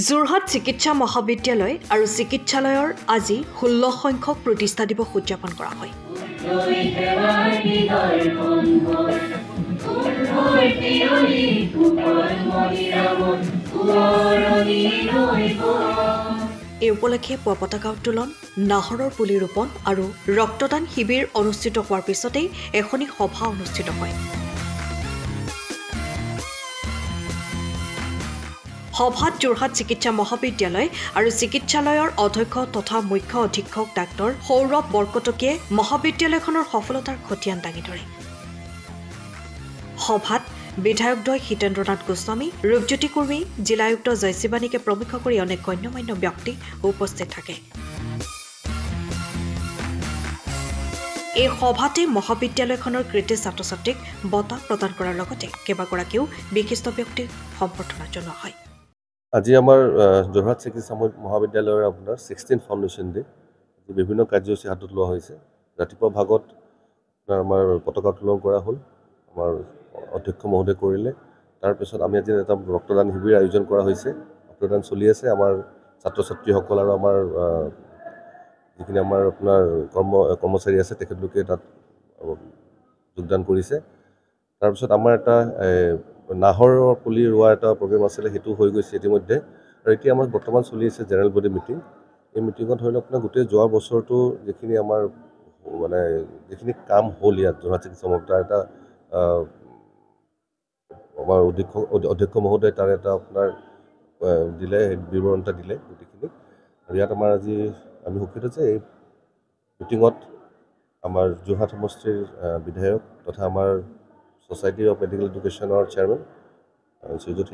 যোৰহাট চিকিৎসা মহাবিদ্যালয় আৰু চিকিৎসালয়ৰ আজি 16 সংখ্যক প্ৰতিষ্ঠা দিৱস উদযাপন কৰা হয়। এই উপলক্ষে পতাকা উত্তোলন, নাহৰৰ পুলি ৰোপণ আৰু ৰক্তদান শিবিৰ অনুষ্ঠিত হোৱাৰ পিছতেই এখনি সভা অনুষ্ঠিত হয়। সভাত যোৰহাট চিকিৎসা মহাবিদ্যালয় আৰু চিকিৎসালয়ৰ অধ্যক্ষ তথা মুখ্য অধীক্ষক ডাক্তৰ সৌৰভ বৰকটকীয়ে মহাবিদ্যালয়খনৰ সফলতাৰ খতিয়ান দাঙি ধৰে। সভাত বিধায়কদ্বয় হিতেন্দ্ৰনাথ গোস্বামী, ৰূপজ্যোতি কুৰ্মী, জিলায়ুক্ত জয়শিৱানীকে প্ৰমুখ কৰি অনেক গণ্যমান্য ব্যক্তি উপস্থিত থাকে। এই সভাতে মহাবিদ্যালয়খনৰ কৃতি ছাত্ৰ ছাত্ৰীক বঁটা প্ৰদান কৰাৰ লগতে কেইবাগৰাকীও বিশিষ্ট ব্যক্তিক সম্বৰ্ধনা জনোৱা হয়। আজি আমাৰ যোৰহাট চিকিৎসা মহাবিদ্যালয়ৰ আপোনাৰ 16 ফাউণ্ডেশ্যন ডে বিভিন্ন কাৰ্যসূচী হাতত লোৱা হৈছে। ৰাতিপুৱা ভাগত আমাৰ পতাকা উত্তোলন কৰা হ'ল, আমাৰ অধ্যক্ষ মহোদয় কৰিলে। তাৰপিছত আমি আজি এটা ৰক্তদান শিবিৰ আয়োজন কৰা হৈছে। ৰক্তদান চলি আছে। আমাৰ ছাত্ৰ ছাত্ৰীসকল আৰু আমাৰ যিখিনি আমাৰ আপোনাৰ কৰ্মচাৰী আছে তেখেতলোকে তাত যোগদান কৰিছে। তাৰপিছত আমাৰ এটা নাহৰৰ পুলি ৰোৱা এটা প্ৰগ্ৰেম আছিলে, সেইটো হৈ গৈছে ইতিমধ্যে। আৰু এতিয়া আমাৰ বৰ্তমান চলি আছে জেনেৰেল বডি মিটিং। এই মিটিঙত ধৰি লওক আপোনাৰ গোটেই যোৱা বছৰটো যিখিনি আমাৰ মানে যিখিনি কাম হ'ল ইয়াত যোৰহাট চিকিৎসা মহাবিদ্যালয়ৰ এটা আমাৰ অধ্যক্ষ মহোদয় তাৰ এটা আপোনাৰ দিলে, বিৱৰণ এটা দিলে গোটেইখিনি। আৰু ইয়াত আমাৰ আজি আমি সুখিত যে এই মিটিঙত আমাৰ যোৰহাট সমষ্টিৰ বিধায়ক তথা আমাৰ ছ'চাইটি অফ মেডিকেল এডুকেশ্যনৰ চেয়াৰমেন শ্ৰীযুত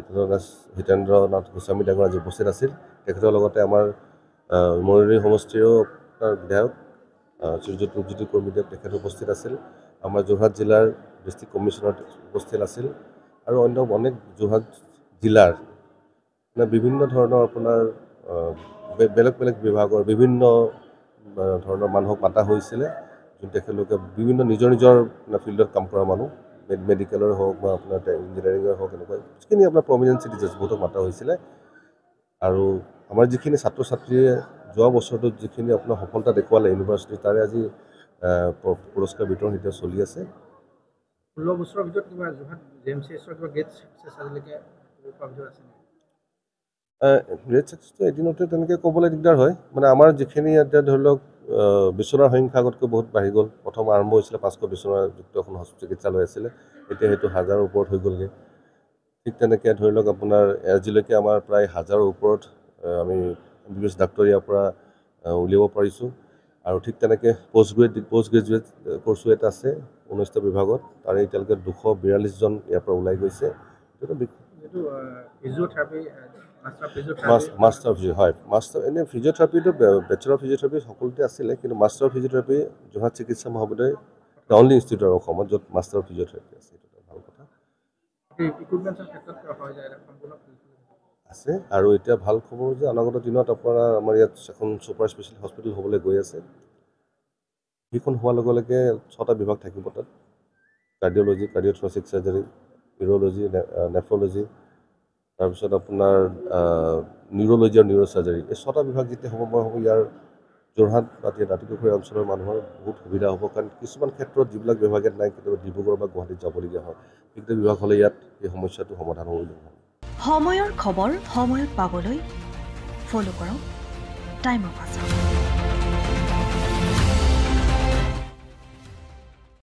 হিতেন্দ্ৰনাথ গোস্বামী ডাঙৰ আজি উপস্থিত আছিল। তেখেতৰ লগতে আমাৰ মৰিয়নি সমষ্টিৰো বিধায়ক শ্ৰীযুত ৰূপজ্যোতি কুৰ্মীদেৱ তেখেত উপস্থিত আছিল। আমাৰ যোৰহাট জিলাৰ ডিষ্ট্ৰিক্ট কমিশ্যনাৰ উপস্থিত আছিল আৰু অন্য অনেক যোৰহাট জিলাৰ মানে বিভিন্ন ধৰণৰ আপোনাৰ বেলেগ বেলেগ বিভাগৰ বিভিন্ন ধৰণৰ মানুহক মাতা হৈছিলে, যোন তেখেতলোকে বিভিন্ন নিজৰ নিজৰ ফিল্ডত কাম কৰা মানুহ, মেডিকেলৰ হওক বা আপোনাৰ ইঞ্জিনিয়াৰিঙৰ হওক, এনেকুৱা যিখিনি আপোনাৰ প্ৰমিনেণ্ট চিটিজেছ বহুতক মাতা হৈছিলে। আৰু আমাৰ যিখিনি ছাত্ৰ ছাত্ৰীয়ে যোৱা বছৰটোত যিখিনি আপোনাৰ সফলতা দেখুৱালে ইউনিভাৰ্চিটি, তাৰে আজি পুৰস্কাৰ বিতৰণ এতিয়া চলি আছে। 16 বছৰৰ ভিতৰত কিবা যোৰহাট JMCSৰ কিবা গ্ৰেড ছাকচেছ আজিলৈকে আছে? গ্ৰেড ছাকচেছটো এদিনতে তেনেকৈ ক'বলৈ দিগদাৰ হয়। মানে আমাৰ যিখিনি এতিয়া ধৰি লওক বিচনাৰ সংখ্যা আগতকৈ বহুত বাঢ়ি গ'ল। প্ৰথম আৰম্ভ হৈছিলে 500 বিচনাযুক্ত এখন চিকিৎসালয় আছিলে, এতিয়া সেইটো 1000ৰ ওপৰত হৈ গ'লগৈ। ঠিক তেনেকৈ ধৰি লওক আপোনাৰ আজিলৈকে আমাৰ প্ৰায় 1000ৰ ওপৰত আমি MBBS ডাক্তৰ ইয়াৰ পৰা উলিয়াব পাৰিছোঁ। আৰু ঠিক তেনেকৈ পোষ্ট গ্ৰেজুৱেট কৰ্চো এটা আছে 19টা বিভাগত, তাৰে এতিয়ালৈকে 242জন ইয়াৰ পৰা ওলাই গৈছে। মাষ্টাৰ হয়, মাষ্টাৰ এনেই ফিজিঅ'থেৰাপিটো বেচেলৰ ফিজিঅ'থেৰাপি সকলোতে আছিলে, কিন্তু মাষ্টাৰ ফিজিঅ'থেৰাপি যোৰহাট চিকিৎসা মহাবিদ্যালয় দ্য অনলি ইনষ্টিটিউট অসমত য'ত মাষ্টাৰ ফিজিঅ'থেৰাপি আছে। এইটো এটা ভাল কথা আছে। আৰু এতিয়া ভাল খবৰ যে অনাগত দিনত আপোনাৰ আমাৰ ইয়াত এখন ছুপাৰ স্পেচিয়েলিটি হস্পিটেল হ'বলৈ গৈ আছে। সেইখন হোৱাৰ লগে লগে 6টা বিভাগ থাকিব তাত, কাৰ্ডিঅ'লজি, কাৰ্ডিঅ'থৰাচিক চাৰ্জাৰী, ইউৰ'লজি, নেফ্ৰলজি, তাৰপিছত আপোনাৰ নিউৰ'লজি আৰু নিউৰ' চাৰ্জাৰী। এই 6টা বিভাগ যেতিয়া হ'ব, মই ভাবোঁ ইয়াৰ যোৰহাট বা দাঁতিকাষৰীয়া অঞ্চলৰ মানুহৰ বহুত সুবিধা হ'ব। কাৰণ কিছুমান ক্ষেত্ৰত যিবিলাক বিভাগে নাই, কেতিয়াবা ডিব্ৰুগড় বা গুৱাহাটীত যাবলগীয়া হয়, সেইকেইটা বিভাগ হ'লে ইয়াত এই সমস্যাটো সমাধান হ'ব বুলি ভাবোঁ। সময়ৰ খবৰ সময়ত পাবলৈ ফ'ল' কৰক টাইম অফ আছাম।